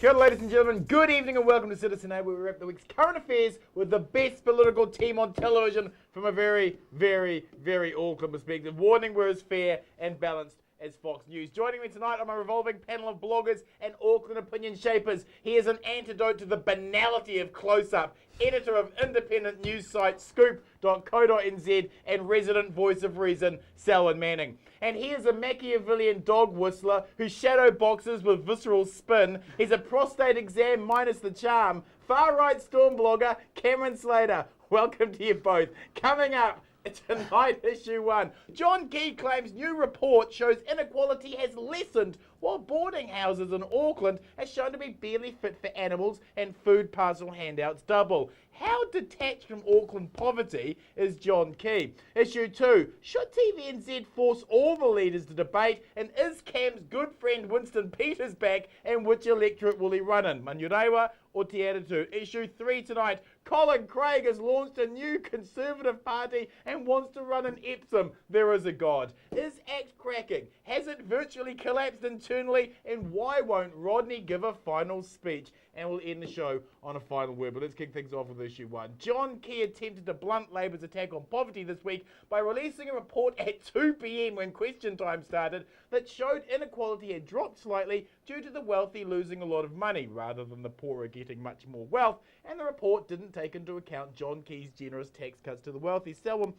Kia ora, ladies and gentlemen. Good evening and welcome to Citizen A, where we wrap the week's current affairs with the best political team on television from a very, very, very Auckland perspective. Warning, we're as fair and balanced as Fox News. Joining me tonight on my revolving panel of bloggers and Auckland opinion shapers, he is an antidote to the banality of close-up, editor of independent news site scoop.co.nz and resident voice of reason, Selwyn Manning. And he is a Machiavellian dog whistler who shadow boxes with visceral spin. He's a prostate exam minus the charm. Far-right storm blogger, Cameron Slater. Welcome to you both. Coming up tonight, issue 1. John Key claims new report shows inequality has lessened while boarding houses in Auckland are shown to be barely fit for animals and food parcel handouts double. How detached from Auckland poverty is John Key? Issue 2. Should TVNZ force all the leaders to debate? And is Cam's good friend Winston Peters back? And which electorate will he run in? Manurewa or Te Atatu? Issue 3 tonight. Colin Craig has launched a new Conservative party and wants to run in Epsom. There is a God. Is ACT cracking? Has it virtually collapsed internally? And why won't Rodney give a final speech? And we'll end the show on a final word. But let's kick things off with issue 1. John Key attempted to blunt Labour's attack on poverty this week by releasing a report at 2 p.m. when question time started that showed inequality had dropped slightly due to the wealthy losing a lot of money rather than the poorer getting much more wealth. And the report didn't take into account John Key's generous tax cuts to the wealthy. Selwyn,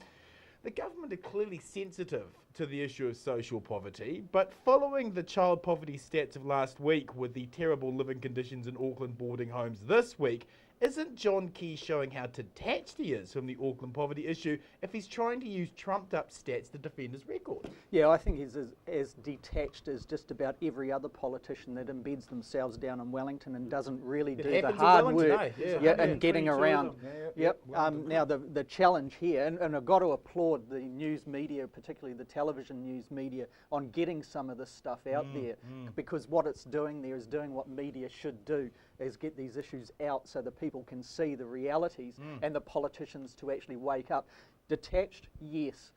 the government are clearly sensitive to the issue of social poverty, but following the child poverty stats of last week with the terrible living conditions in Auckland boarding homes this week, isn't John Key showing how detached he is from the Auckland poverty issue if he's trying to use trumped-up stats to defend his record? Yeah, I think he's as detached as just about every other politician that embeds themselves down in Wellington and doesn't really do the hard work and getting around. Now, the challenge here, and I've got to applaud the news media, particularly the television news media, on getting some of this stuff out there, because what it's doing there is doing what media should do, is get these issues out so that people can see the realities and the politicians to actually wake up. Detached, yes.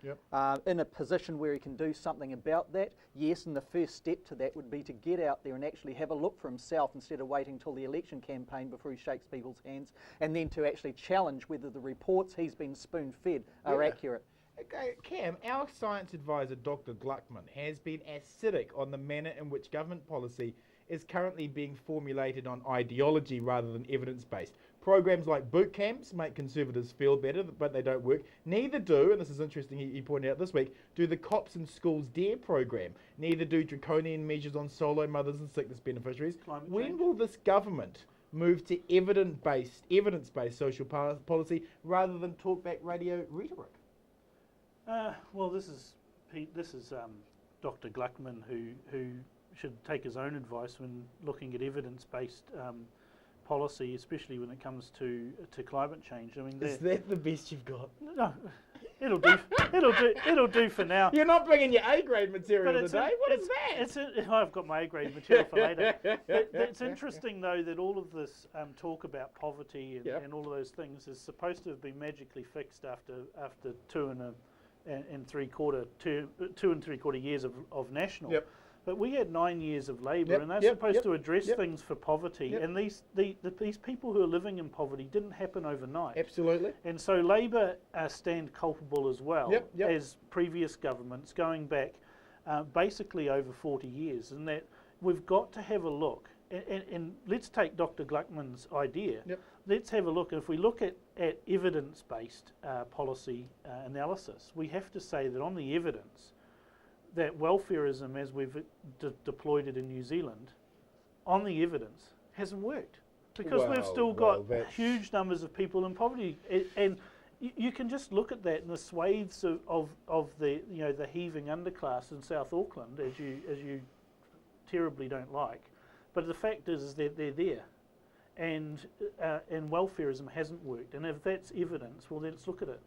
In a position where he can do something about that, yes, and the first step to that would be to get out there and actually have a look for himself instead of waiting till the election campaign before he shakes people's hands, and then to actually challenge whether the reports he's been spoon-fed are accurate. Okay, Cam, our science advisor, Dr. Gluckman, has been acidic on the manner in which government policy is currently being formulated on ideology rather than evidence-based. Programs like boot camps make Conservatives feel better, but they don't work. Neither do, and this is interesting, he pointed out this week, do the Cops in Schools DARE program. Neither do draconian measures on solo mothers and sickness beneficiaries. When will this government move to evidence-based social policy rather than talkback radio rhetoric? Well, this is Dr. Gluckman who should take his own advice when looking at evidence-based policy, especially when it comes to climate change. I mean, is that the best you've got? No, it'll do. It'll do for now. You're not bringing your A-grade material today. What is that? I've got my A-grade material for later. It's interesting though that all of this talk about poverty and all of those things is supposed to have been magically fixed after 2 and 3/4 years of national. But we had 9 years of Labour, and they're supposed to address things for poverty. And these people who are living in poverty didn't happen overnight. Absolutely. And so Labour stand culpable as well as previous governments going back basically over 40 years. And that we've got to have a look. And let's take Dr. Gluckman's idea. Let's have a look. If we look at evidence-based policy analysis, we have to say that on the evidence, that welfareism, as we've deployed it in New Zealand, on the evidence, hasn't worked. Because we've still got huge numbers of people in poverty. And you can just look at that in the swathes of the the heaving underclass in South Auckland, as you terribly don't like. But the fact is that they're there. And welfareism hasn't worked. And if that's evidence, well, then let's look at it.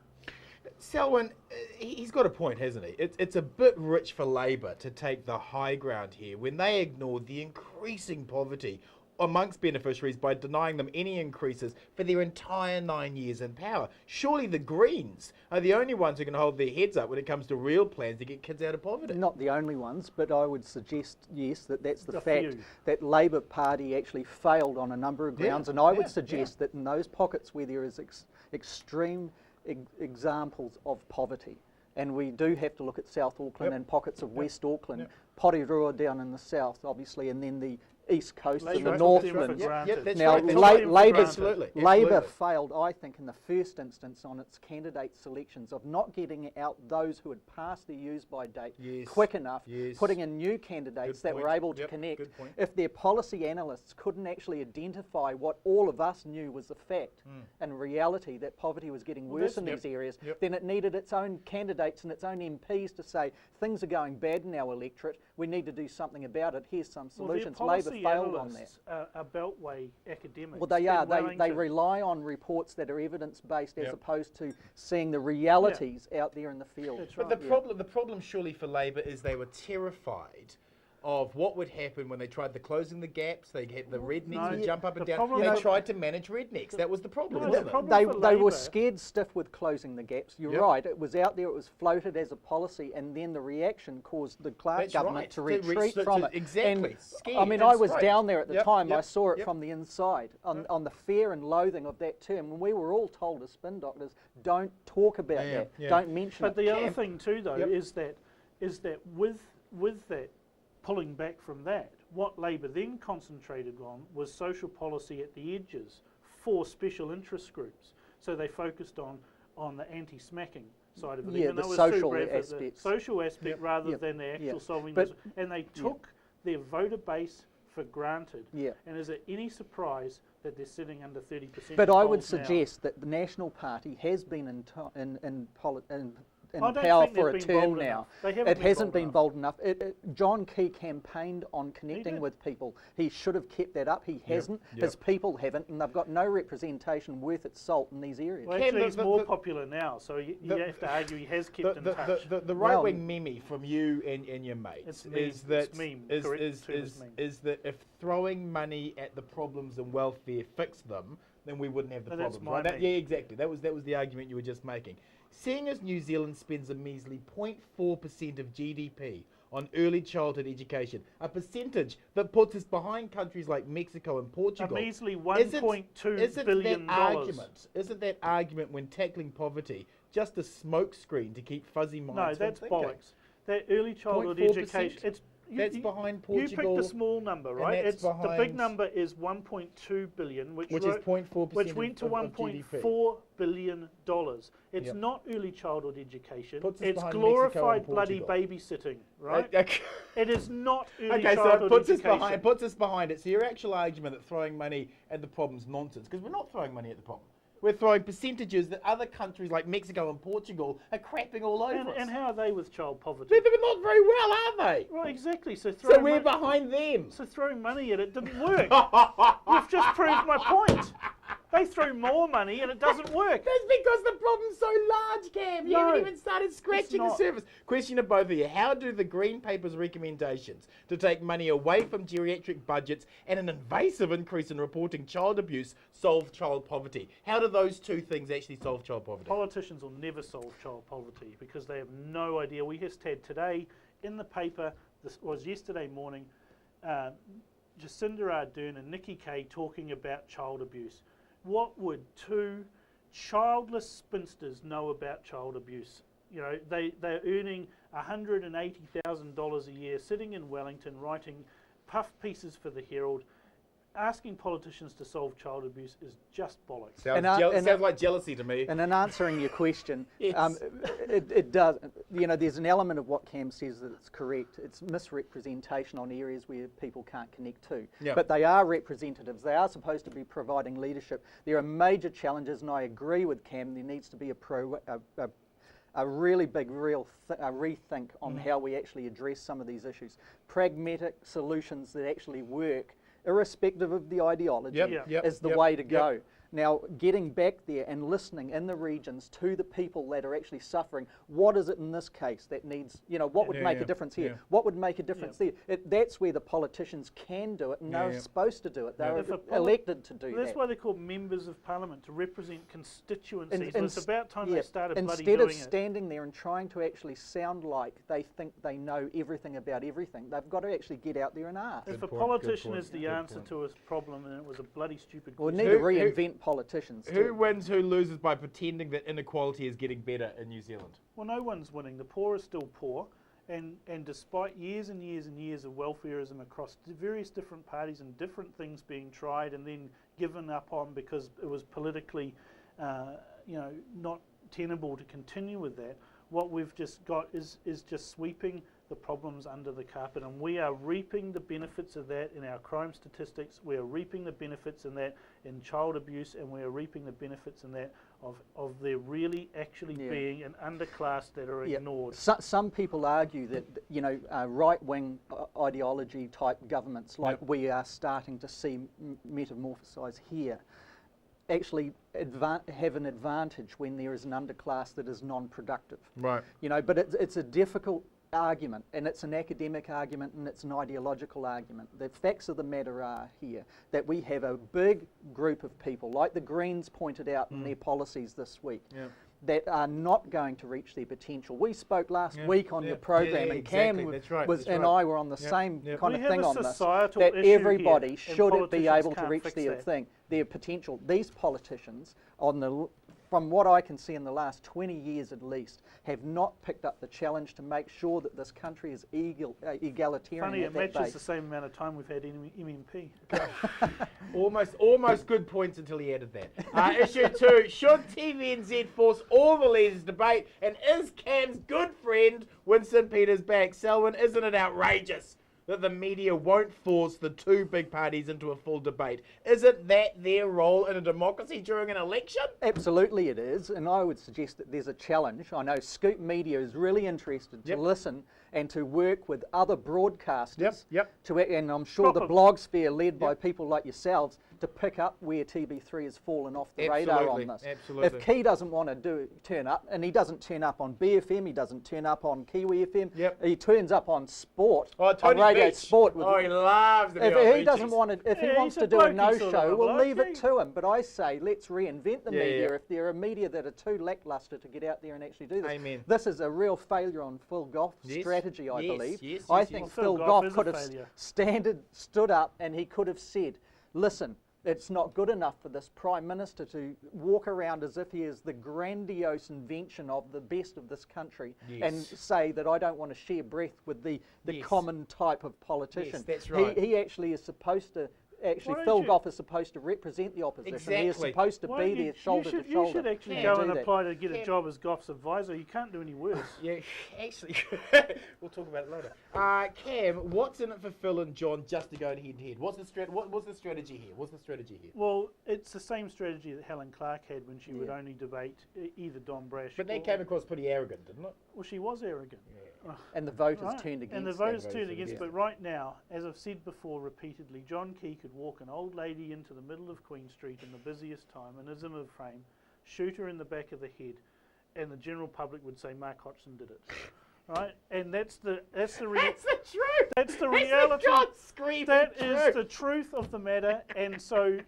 Selwyn, he's got a point, hasn't he? It's a bit rich for Labour to take the high ground here when they ignore the increasing poverty amongst beneficiaries by denying them any increases for their entire 9 years in power. Surely the Greens are the only ones who can hold their heads up when it comes to real plans to get kids out of poverty. Not the only ones, but I would suggest, yes, that's the fact that Labour Party actually failed on a number of grounds, and I would suggest that in those pockets where there is extreme examples of poverty, and we do have to look at South Auckland and pockets of West Auckland, Porirua down in the south, obviously, and then the East Coast and the Northlands. Now, Labour failed, I think, in the first instance on its candidate selections of not getting out those who had passed the use-by date quick enough, putting in new candidates that were able to connect. If their policy analysts couldn't actually identify what all of us knew was the fact and reality, that poverty was getting worse in these areas, then it needed its own candidates and its own MPs to say, things are going bad in our electorate, we need to do something about it, here's some solutions. Labour failed on that. Are Beltway academics. Well, they are. They rely on reports that are evidence-based as opposed to seeing the realities out there in the field. But the problem surely for Labour is they were terrified of what would happen when they tried the closing the gaps. They had the rednecks would jump up and down. They tried to manage rednecks. That was the problem, wasn't it? They were scared stiff with closing the gaps. You're right. It was out there. It was floated as a policy, and then the reaction caused the Clark government to retreat from it. Exactly. I mean, I was down there at the time. I saw it from the inside on the fear and loathing of that term. And we were all told as spin doctors, don't talk about that. Don't mention it. But the other thing too, though, is that with that pulling back from that, what Labour then concentrated on was social policy at the edges for special interest groups. So they focused on the anti-smacking side of it. Yeah, the social aspect. Social aspect rather than the actual solving. And they took their voter base for granted. And is it any surprise that they're sitting under 30%? But I would suggest that the National Party has been in power for a term now. It hasn't been bold enough. John Key campaigned on connecting with people. He should have kept that up. He hasn't. His people haven't, and they've got no representation worth its salt in these areas. Well, actually, he's more popular now, so you have to argue he has kept in touch. The right-wing meme from you and your mates is that if throwing money at the problems and welfare fixed them, then we wouldn't have the problems. Right? Yeah, exactly. That was the argument you were just making. Seeing as New Zealand spends a measly 0.4% of GDP on early childhood education, a percentage that puts us behind countries like Mexico and Portugal. A measly $1.2 billion. Isn't that argument when tackling poverty just a smokescreen to keep fuzzy minds from thinking? No, that's bollocks. That early childhood education, that's behind Portugal. You picked the small number, right? The big number is 1.2 billion, which is 0.4%, which went to 1.4 billion dollars. It's not early childhood education. It's glorified bloody babysitting, right? It is not early childhood education. It puts us behind it. So your actual argument that throwing money at the problem's nonsense, because we're not throwing money at the problem. We're throwing percentages that other countries like Mexico and Portugal are crapping all over us. And how are they with child poverty? They're not very well, are they? Right, exactly. So we're behind them. So throwing money at it didn't work. You've just proved my point. They threw more money and it doesn't work. That's because the problem's so large, Cam. You haven't even started scratching the surface. Question to both of you. How do the Green Paper's recommendations to take money away from geriatric budgets and an invasive increase in reporting child abuse solve child poverty? How do those two things actually solve child poverty? Politicians will never solve child poverty because they have no idea. We just had today in the paper, this was yesterday morning, Jacinda Ardern and Nikki Kaye talking about child abuse. What would two childless spinsters know about child abuse? You know, they're earning $180,000 a year, sitting in Wellington, writing puff pieces for the Herald. Asking politicians to solve child abuse is just bollocks. Sounds like jealousy to me. And in answering your question, it does. You know, there's an element of what Cam says that it's correct. It's misrepresentation on areas where people can't connect to. But they are representatives. They are supposed to be providing leadership. There are major challenges, and I agree with Cam. There needs to be a really big rethink on how we actually address some of these issues. Pragmatic solutions that actually work, irrespective of the ideology, is the way to go. Now, getting back there and listening in the regions to the people that are actually suffering, what is it in this case that needs, what would make a difference here? Yeah. What would make a difference there? That's where the politicians can do it, and they're supposed to do it. They're elected to do that. That's why they're called members of parliament, to represent constituencies. And it's about time they started bloody doing it. Instead of standing there and trying to actually sound like they think they know everything about everything, they've got to actually get out there and ask. If a politician is the answer to a problem, and it was a bloody stupid question. We need to reinvent politicians. Who wins, who loses by pretending that inequality is getting better in New Zealand? Well, no one's winning. The poor are still poor, and despite years and years and years of welfareism across various different parties and different things being tried and then given up on because it was politically, not tenable to continue with that, what we've just got is just sweeping the problems under the carpet, and we are reaping the benefits of that in our crime statistics. We are reaping the benefits in that in child abuse, and we are reaping the benefits in that of there really actually being an underclass that are ignored. Some people argue that right-wing ideology type governments like we are starting to see metamorphosise here actually have an advantage when there is an underclass that is non-productive. Right. But it's a difficult argument, and it's an academic argument, and it's an ideological argument. The facts of the matter are here that we have a big group of people, like the Greens pointed out in their policies this week, that are not going to reach their potential. We spoke last week on your program, and Cam and I were on the same kind of thing on this, that everybody should be able to reach their potential. These politicians, from what I can see in the last 20 years at least, have not picked up the challenge to make sure that this country is egalitarian. Funny, it matches the same amount of time we've had MMP. Almost good points until he added that. Issue 2, should TVNZ force all the leaders to debate, and is Cam's good friend Winston Peters back? Selwyn, isn't it outrageous that the media won't force the two big parties into a full debate? Isn't that their role in a democracy during an election? Absolutely it is, and I would suggest that there's a challenge. I know Scoop Media is really interested to listen and to work with other broadcasters, and I'm sure the blogosphere led by people like yourselves, to pick up where TB3 has fallen off the radar on this. If Key doesn't want to turn up, and he doesn't turn up on BFM, he doesn't turn up on Kiwi FM, he turns up on Sport, on Radio Sport. He loves the If he doesn't want to, if he wants to do a no-show, we'll leave it to him. But I say, let's reinvent the media. If there are media that are too lackluster to get out there and actually do this, this is a real failure on Phil Goff's strategy, I believe. I think Phil Goff could have stood up and he could have said, listen, it's not good enough for this Prime Minister to walk around as if he is the grandiose invention of the best of this country and say that I don't want to share breath with the common type of politician. Yes, that's right. He actually is supposed to. Phil Goff is supposed to represent the opposition. Exactly. He is supposed to be there shoulder to shoulder. You should actually go and apply to get a job as Goff's advisor. You can't do any worse. Actually, we'll talk about it later. Cam, what's in it for Phil and John just to go head to head? What's the strategy here? Well, it's the same strategy that Helen Clark had when she would only debate either Don Brash. But that came across pretty arrogant, didn't it? Well, she was arrogant. And the voters turned against. And the voters turned against. But right now, as I've said before repeatedly, John Key could walk an old lady into the middle of Queen Street in the busiest time in a Zimmer frame, shoot her in the back of the head, and the general public would say Mark Hodgson did it. Right? And that's the truth. That's the reality. That is the truth of the matter. And so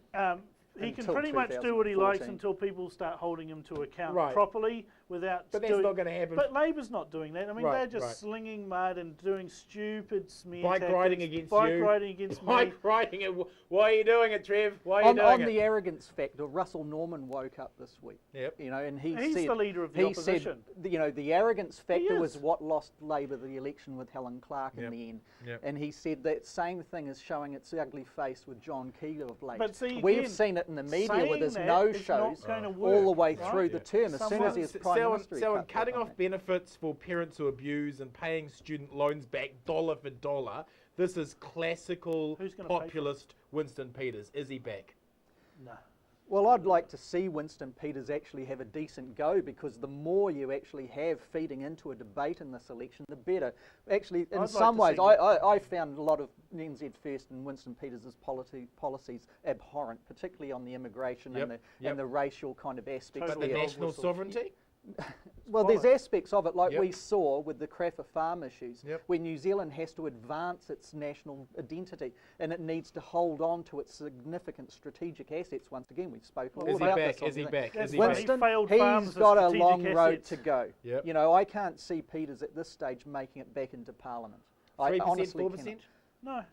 he can pretty much do what he likes until people start holding him to account properly without. But that's not going to happen. But Labor's not doing that. I mean, they're just slinging mud and doing stupid smear bike tactics. Riding against bike you. Riding against bike me. riding it. Why are you doing it, Trev? Why are you doing it? On the arrogance factor, Russell Norman woke up this week. And he's the leader of the opposition. Said, the arrogance factor was what lost Labor the election with Helen Clark in the end. And he said that same thing is showing its ugly face with John Key of late. But see, we've seen it in the media with his no-shows all the way through the term. As soon as he was Prime Minister, cutting off benefits for parents who abuse and paying student loans back dollar for dollar. This is classical populist Winston Peters. Is he back? No. Well, I'd like to see Winston Peters actually have a decent go, because the more you actually have feeding into a debate in this election, the better. Actually, in some ways, I found a lot of NZ First and Winston Peters' policies abhorrent, particularly on the immigration and the racial kind of aspects. But the national sovereignty? Well, there's aspects of it, like we saw with the Craffer Farm issues, where New Zealand has to advance its national identity, and it needs to hold on to its significant strategic assets. Once again, we've spoken all about this. Is he back? Winston, he's got a long road to go. You know, I can't see Peters at this stage making it back into Parliament. 3%, I honestly 4%? cannot. No.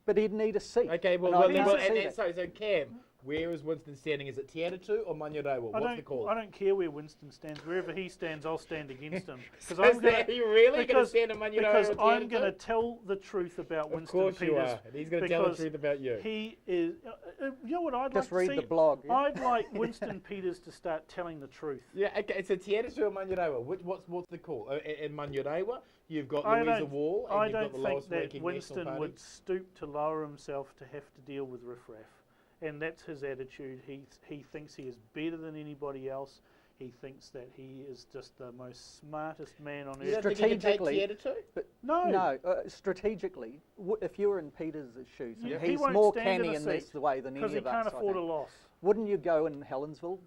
But he'd need a seat. Okay, so Cam, where is Winston standing? Is it Te Atatu or Manurewa? What's the call? I don't care where Winston stands. Wherever he stands, I'll stand against him. Are you really going to stand in Manurewa? Because I'm going to tell the truth about Winston Peters. Of course you are. And he's going to tell the truth about you. He is. You know what I'd like to see? Just read the blog. Yeah? I'd like Winston Peters to start telling the truth. Yeah, okay, so Te Atatu or Manurewa? What's the call? In Manurewa, you've got Louisa Wall, and you've got the lowest ranking Winston National Party. would stoop to lower himself to have to deal with riffraff. And that's his attitude. He thinks he is better than anybody else. He thinks that he is just the most smartest man on earth. Strategically, no. Strategically, if you were in Peters' shoes, and he he's won't more stand canny in a in this seat way than any of us, because he can't afford a loss. Wouldn't you go in Helensville,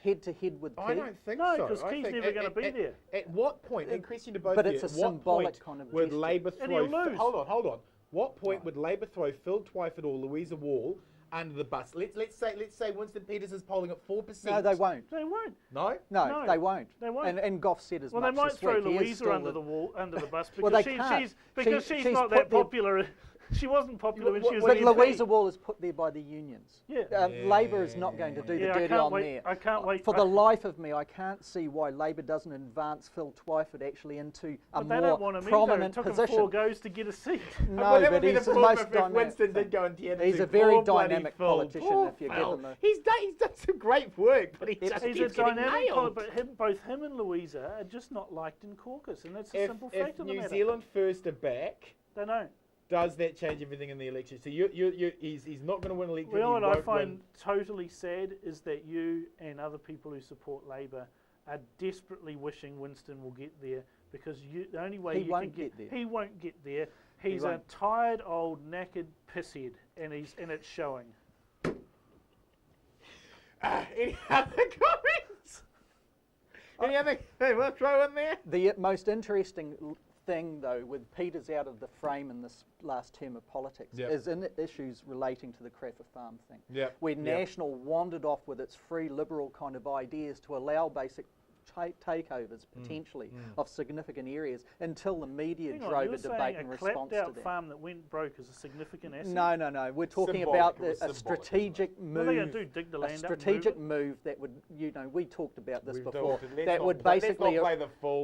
head to head with Keith? I don't think no, so. because Keith's never going to be there. At what point, and question to both but of you, it's a at what symbolic point kind of would Labour throw... Hold on. What point would Labour throw Phil Twyford or Louisa Wall under the bus? Let's say Winston Peters is polling at 4%. No, they won't. They won't. No? No, they won't. They won't. And Gough said as much they might this throw week. Louisa under the bus because well, she's not that popular. She wasn't popular when she was But an MP. Louisa Wall is put there by the unions. Yeah. Labour is not going to do the dirty on there. I can't wait. For the life of me, I can't see why Labour doesn't advance Phil Twyford actually into a more prominent position. It took him 4 goes to get a seat. No, but he's the most dynamic. Winston did go into He's a very dynamic politician if you give him a... He's done some great work, but he's a dynamic politician. But both him and Louisa are just not liked in caucus, and that's a simple fact of the matter. If New Zealand First are back... They don't. Does that change everything in the election? So he's not going to win an election. Well, what I find totally sad is that you and other people who support Labour are desperately wishing Winston will get there, because the only way he won't get there. He won't get there. He's a tired, old, knackered pisshead, and it's showing. Any other comments? Any other? Hey, we'll throw in there. The most interesting thing, though, with Peters out of the frame in this last term of politics is in issues relating to the Craffer Farm thing, where National wandered off with its free liberal kind of ideas to allow basic takeovers potentially of significant areas until the media drove a debate in response to that. A farm that went broke is a significant asset? No. We're talking about a strategic move. What are they going to do? Dig the land up? A strategic move that would, we talked about this before. That would basically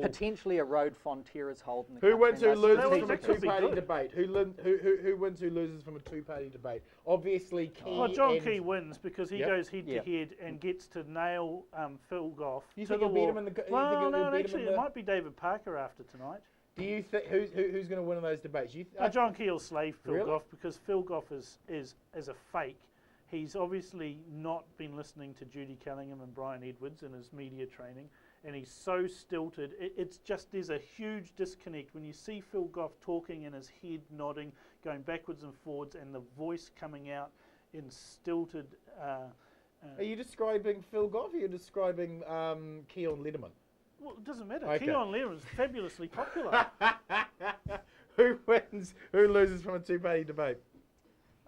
potentially erode Fonterra's hold in the country. Who wins? Who loses from a two-party debate? Who wins? Who loses from a two-party debate? Obviously, Key. Well, John Key wins because he goes head to head and gets to nail Phil Gough to the wall. Actually, it might be David Parker after tonight. Do you think who's going to win in those debates? John Key will slay Phil Gough because Phil Gough is a fake. He's obviously not been listening to Judy Kellingham and Brian Edwards in his media training, and he's so stilted. It's just, there's a huge disconnect when you see Phil Gough talking and his head nodding, going backwards and forwards, and the voice coming out in stilted. Are you describing Phil Gough, or are you describing Keon Letterman? Well, it doesn't matter. Okay. Keon Letterman is fabulously popular. Who wins? Who loses from a two-party debate?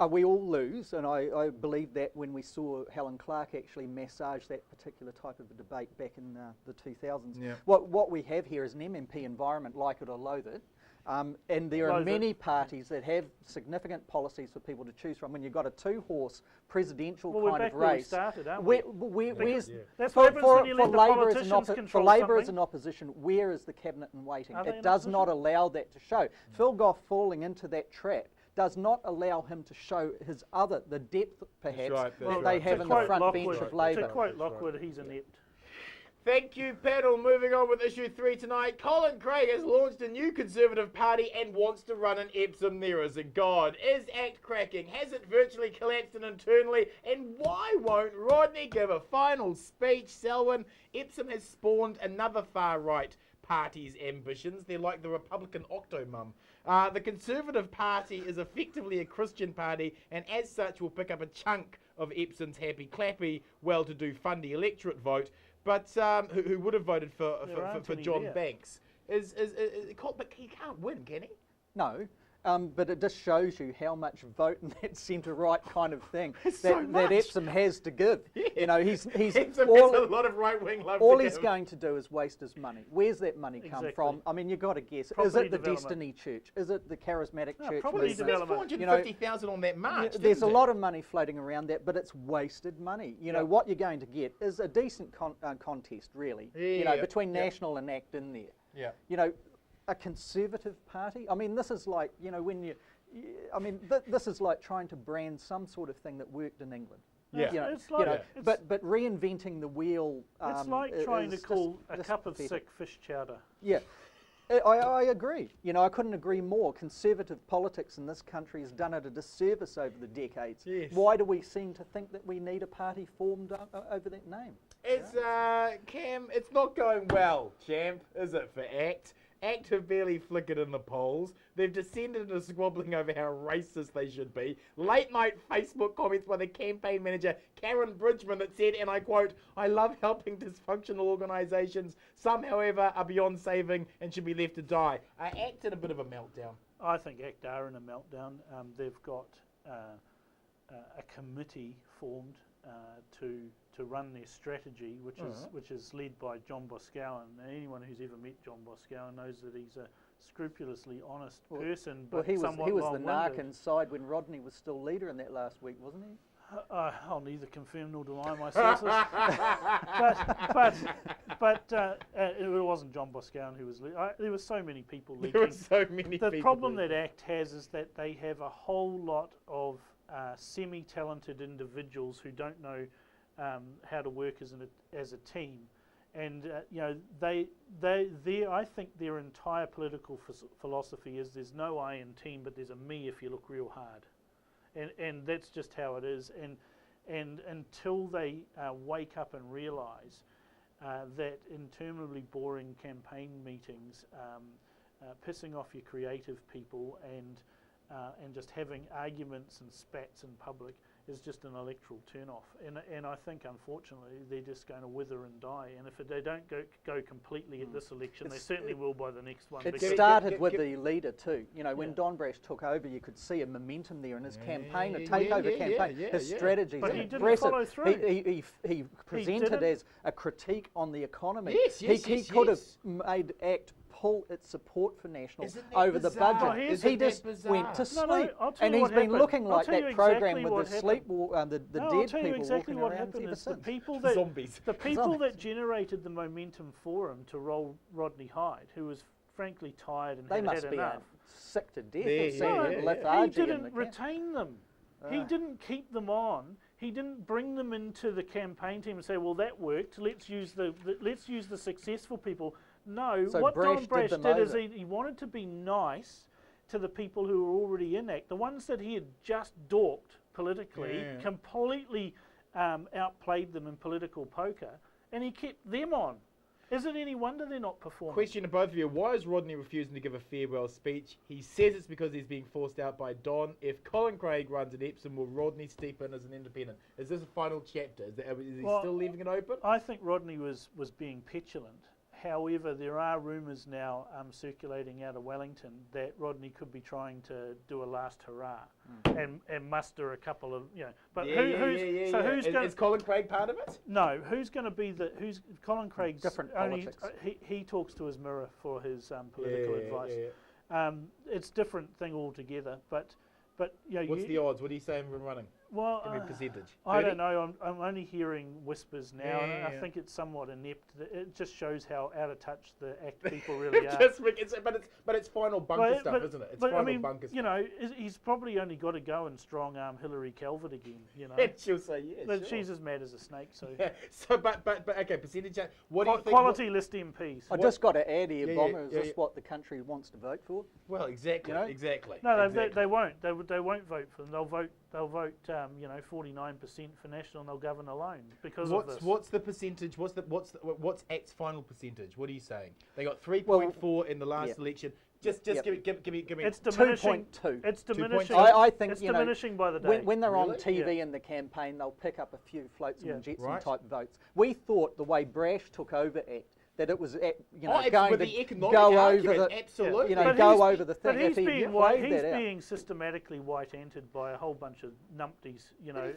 We all lose, and I believe that when we saw Helen Clark actually massage that particular type of a debate back in the 2000s. Yeah. What we have here is an MMP environment, like it or loathe it. And there are many parties that have significant policies for people to choose from. When you've got a two-horse presidential kind of race, where we started, aren't we? That's what happens when you let the politicians control Labour as an opposition, where is the cabinet in waiting? It does not allow that to show. Phil Gough falling into that trap does not allow him to show the depth perhaps that they have in the front bench of Labour. To quote Lockwood, he's inept. Thank you, panel. Moving on with issue 3 tonight. Colin Craig has launched a new Conservative party and wants to run in Epsom. There is a God. Is ACT cracking? Has it virtually collapsed internally? And why won't Rodney give a final speech? Selwyn, Epsom has spawned another far-right party's ambitions. They're like the Republican Octomum. The Conservative Party is effectively a Christian party, and as such will pick up a chunk of Epsom's happy-clappy, well-to-do fundy electorate vote, but who would have voted for John Banks. But he can't win, can he? No. But it just shows you how much vote in that centre-right kind of thing that Epsom has to give. Yeah. You know, he's Epsom has a lot of right-wing love. All he's going to do is waste his money. Where's that money come from? I mean, you've got to guess. Property is it the development. Destiny Church? Is it the Charismatic Church? Property development. 450,000 on that march. There's a lot of money floating around that, but it's wasted money. You know, what you're going to get is a decent contest, really. You know, between National and ACT in there. Yeah. You know, a Conservative party. I mean, this is like, you know, when this is like trying to brand some sort of thing that worked in England. Yeah. You know, it's like, but reinventing the wheel. It's like trying to call a cup of sick fish chowder. Yeah. I agree. You know, I couldn't agree more. Conservative politics in this country has done it a disservice over the decades. Yes. Why do we seem to think that we need a party formed over that name? It's Cam. It's not going well, champ, is it, for ACT? ACT have barely flickered in the polls. They've descended into squabbling over how racist they should be. Late night Facebook comments by the campaign manager, Karen Bridgman, that said, and I quote, "I love helping dysfunctional organisations. Some, however, are beyond saving and should be left to die." ACT in a bit of a meltdown. I think ACT are in a meltdown. They've got a committee formed to run their strategy, which is led by John Boscawen. And anyone who's ever met John Boscawen knows that he's a scrupulously honest person, but he was somewhat the narc long-winded. inside when Rodney was still leader in that last week, wasn't he? I'll neither confirm nor deny my sources. but it wasn't John Boscawen who was leader. There were so many people leaking. There were so many people. The problem that ACT has is that they have a whole lot of semi-talented individuals who don't know how to work as a team, and you know I think their entire political philosophy is there's no I in team, but there's a me if you look real hard, and that's just how it is. And until they wake up and realise that interminably boring campaign meetings, pissing off your creative people, and just having arguments and spats in public is just an electoral turn-off. And I think, unfortunately, they're just going to wither and die. And if they don't go completely at this election, they certainly will by the next one. It started with the leader too. You know, when Don Brash took over, you could see a momentum there in his campaign, a takeover campaign. His strategies but are he didn't impressive. follow through. He presented as a critique on the economy. He could have made ACT pull its support for National over the budget. He just went to sleep, and he's been looking like that program with the happened. the dead I'll tell you people exactly walking what around happened ever is the since. people that Zombies. the people that generated the momentum for him to roll Rodney Hyde, who was frankly tired and They had must had be enough. sick to death Yeah, of seeing yeah. lethargy He in the didn't camp. retain them. He didn't keep them on. He didn't bring them into the campaign team and say, "Well, that worked. Let's use the successful people." No, So what Brash Don Brash did did them is he wanted to be nice to the people who were already in ACT. The ones that he had just dorked politically, completely outplayed them in political poker, and he kept them on. Is it any wonder they're not performing? Question to both of you. Why is Rodney refusing to give a farewell speech? He says it's because he's being forced out by Don. If Colin Craig runs at Epsom, will Rodney step in as an independent? Is this a final chapter? Is he still leaving it open? I think Rodney was being petulant. However, there are rumours now circulating out of Wellington that Rodney could be trying to do a last hurrah and muster a couple of, you know. But who's Is Colin Craig part of it? No, who's going to be who's Colin Craig's different only politics. He talks to his mirror for his political advice. It's a different thing altogether. But you know, what's the odds? What are you saying for running? Well, give me a percentage. I don't know. I'm only hearing whispers now, and I think it's somewhat inept. It just shows how out of touch the ACT people really are. But it's final bunker stuff, isn't it? It's final bunker stuff. You know, he's probably only got to go and strong arm Hillary Calvert again. You know, and she'll say yes. But she's as mad as a snake. So, but okay, percentage. What do you think? Quality list MPs. I just got to add here, Bomber. Is this what the country wants to vote for? Well, exactly. You know? Exactly. No, they won't. They won't vote for them. They'll vote. 49% for National, and they'll govern alone because of this. What's the percentage? What's ACT's final percentage? What are you saying? They got 3.4 in the last election. Just give me. It's diminishing. 2.2. It's diminishing. I think it's diminishing by the day. When they're on TV in the campaign, they'll pick up a few Flotsam and Jetsam type votes. We thought the way Brash took over ACT, that it was going to go over the go over the thing. But he's being systematically white-anted by a whole bunch of numpties. You know,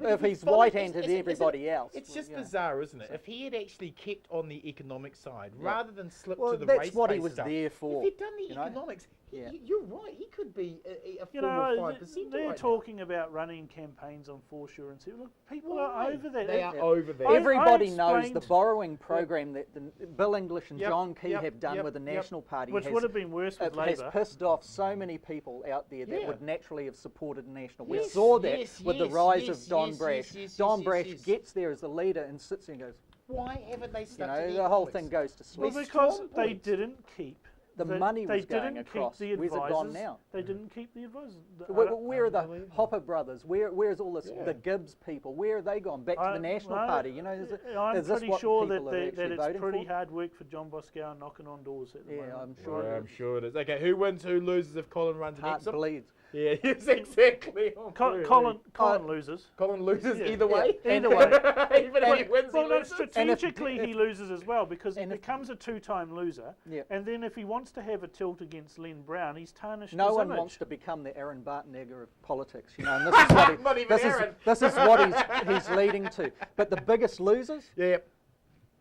if he's white-anted everybody else, it's just bizarre, isn't it? If he had actually kept on the economic side rather than slip to the race, that's what he was there for. If he'd done the economics. You're right. He could be a 4 or 5%. They're talking about running campaigns on foreshore and look, people are over that. They are over that. Everybody knows the borrowing program that Bill English and John Key have done with the National Party, which would have been worse with Labour. Has pissed off so many people out there that would naturally have supported National. We saw that with the rise of Don Brash. Don Brash gets there as the leader and sits there and goes, "Why haven't they stuck to the whole thing goes to sleep." Well, because they didn't keep. The money was going across. Where's it gone now? They didn't keep the advisors. Where are the Hopper brothers? Where's all this? The Gibbs people? Where are they gone? Back to the National Party? You know, I'm pretty sure that it's pretty hard work for John Boscawen knocking on doors at the moment. I'm sure. I'm sure it is. Okay, who wins? Who loses if Colin runs an exit? Bleeds. Yeah, yes, exactly. Colin loses. Colin loses either way. Either way. Even if he wins, he loses. Strategically, he loses as well because he becomes a two-time loser. And then if he wants to have a tilt against Len Brown, he's tarnished his image. No one wants to become the Aaron Bartenegger of politics, you know. And this is what this is what he's leading to. But the biggest losers. Yeah.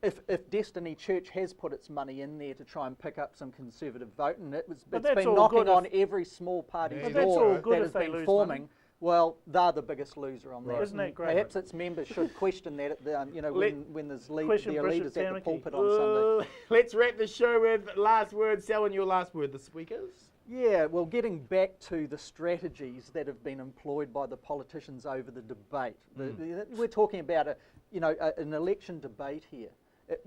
If Destiny Church has put its money in there to try and pick up some conservative vote, and it's been knocking on every small party's door that has been forming, well, they're the biggest loser on that. Isn't that great? Perhaps its members should question that at the, when there's leaders at the pulpit on Sunday. Let's wrap the show with last word. Selwyn, your last word this week is? Yeah, well, getting back to the strategies that have been employed by the politicians over the debate. We're talking about an election debate here.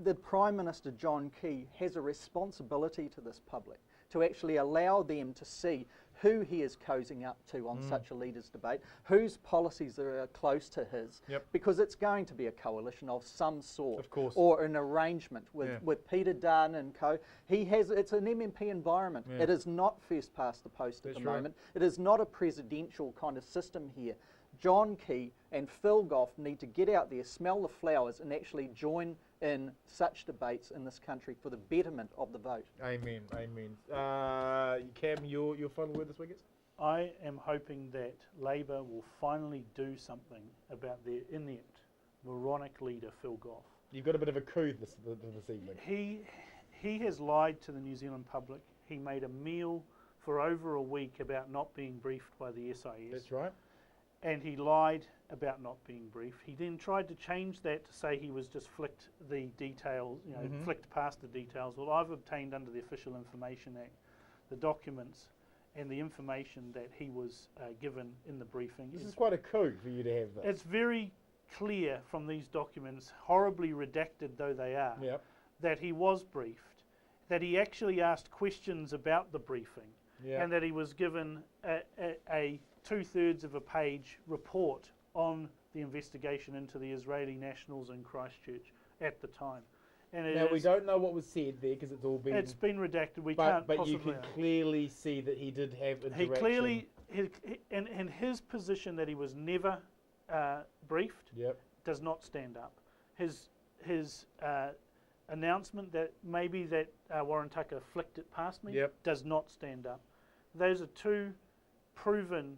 The Prime Minister, John Key, has a responsibility to this public to actually allow them to see who he is cozying up to on such a leaders' debate, whose policies are close to his, because it's going to be a coalition of some sort, of course, or an arrangement with Peter Dunn and co. It's an MMP environment. It is not first past the post at the moment. It is not a presidential kind of system here. John Key and Phil Goff need to get out there, smell the flowers, and actually join in such debates in this country for the betterment of the vote. Amen, amen. Cam, your final word this week is? I am hoping that Labour will finally do something about their inept, moronic leader, Phil Goff. You've got a bit of a coup this evening. He has lied to the New Zealand public. He made a meal for over a week about not being briefed by the SIS. That's right. And he lied about not being briefed. He then tried to change that to say he was just flicked the details, flicked past the details. Well, I've obtained under the Official Information Act the documents and the information that he was given in the briefing. This is quite a coup for you to have this. It's very clear from these documents, horribly redacted though they are, that he was briefed, that he actually asked questions about the briefing, and that he was given a 2/3 of a page report on the investigation into the Israeli nationals in Christchurch at the time. And now we don't know what was said there because it's all been... It's been redacted. We can't But you can clearly see that he did have interaction. He clearly, in his position that he was never briefed, does not stand up. His announcement that maybe that Warren Tucker flicked it past me does not stand up. Those are two proven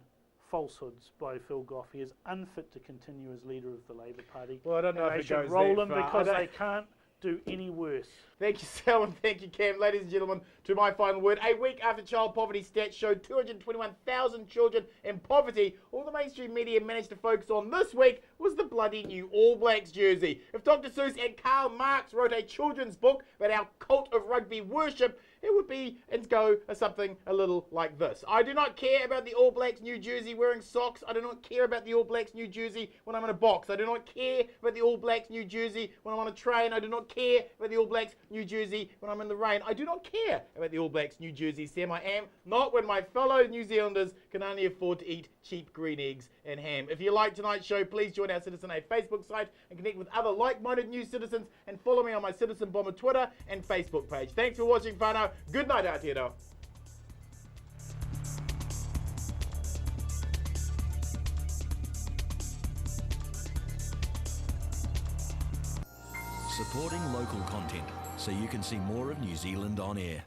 falsehoods by Phil Goff. He is unfit to continue as leader of the Labour Party. Well, I don't know if it goes roll him that far. because they can't do any worse. Thank you, Sal, and thank you, Cam. Ladies and gentlemen, to my final word. A week after child poverty stats showed 221,000 children in poverty, all the mainstream media managed to focus on this week was the bloody new All Blacks jersey. If Dr. Seuss and Karl Marx wrote a children's book about our cult of rugby worship, it would be and go something a little like this. I do not care about the All Blacks new jersey wearing socks. I do not care about the All Blacks new jersey when I'm in a box. I do not care about the All Blacks new jersey when I'm on a train. I do not care about the All Blacks new jersey when I'm in the rain. I do not care about the All Blacks new jersey, Sam. I am not when my fellow New Zealanders can only afford to eat cheap green eggs and ham. If you like tonight's show, please join our Citizen A Facebook site and connect with other like-minded new citizens, and follow me on my Citizen Bomber Twitter and Facebook page. Thanks for watching, whānau. Good night, Aotearoa. Supporting local content so you can see more of New Zealand on air.